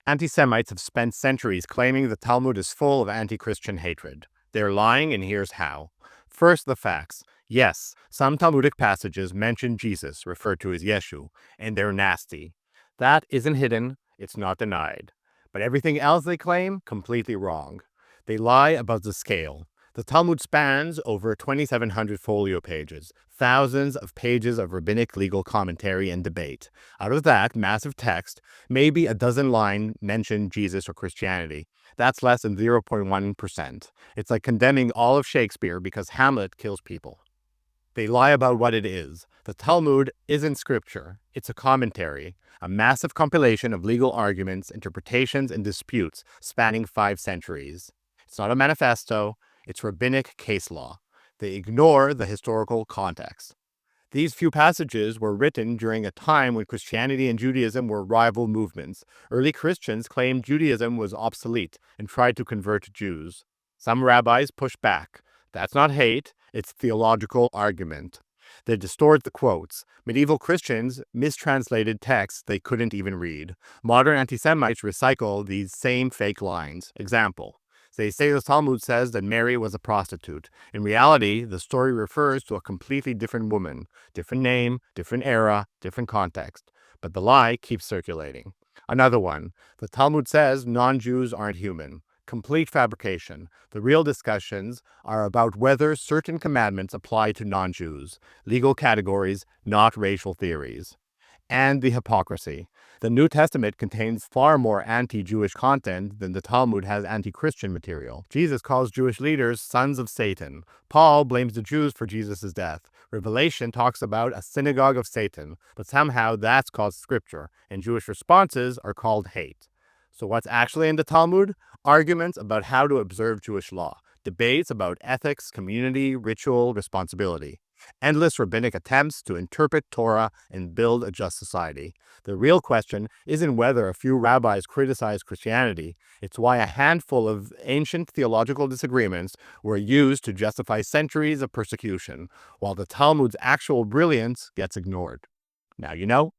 Anti-Semites have spent centuries claiming the Talmud is full of anti-Christian hatred. They're lying, and here's how. First, the facts. Yes, some Talmudic passages mention Jesus, referred to as Yeshu, and they're nasty. That isn't hidden, it's not denied. But everything else they claim, completely wrong. They lie about the scale. The Talmud spans over 2,700 folio pages, thousands of pages of rabbinic legal commentary and debate. Out of that massive text, maybe a dozen lines mention Jesus or Christianity. That's less than 0.1%. It's like condemning all of Shakespeare because Hamlet kills people. They lie about what it is. The Talmud isn't scripture. It's a commentary, a massive compilation of legal arguments, interpretations, and disputes spanning 5 centuries. It's not a manifesto. It's rabbinic case law. They ignore the historical context. These few passages were written during a time when Christianity and Judaism were rival movements. Early Christians claimed Judaism was obsolete and tried to convert Jews. Some rabbis pushed back. That's not hate, it's theological argument. They distort the quotes. Medieval Christians mistranslated texts they couldn't even read. Modern anti-Semites recycle these same fake lines. Example. They say the Talmud says that Mary was a prostitute. In reality, the story refers to a completely different woman. Different name, different era, different context. But the lie keeps circulating. Another one. The Talmud says non-Jews aren't human. Complete fabrication. The real discussions are about whether certain commandments apply to non-Jews. Legal categories, not racial theories. And the hypocrisy. The New Testament contains far more anti-Jewish content than the Talmud has anti-Christian material. Jesus calls Jewish leaders sons of Satan. Paul blames the Jews for Jesus' death. Revelation talks about a synagogue of Satan, but somehow that's called scripture, and Jewish responses are called hate. So what's actually in the Talmud? Arguments about how to observe Jewish law. Debates about ethics, community, ritual, responsibility. Endless rabbinic attempts to interpret Torah and build a just society. The real question isn't whether a few rabbis criticize Christianity, it's why a handful of ancient theological disagreements were used to justify centuries of persecution, while the Talmud's actual brilliance gets ignored. Now you know.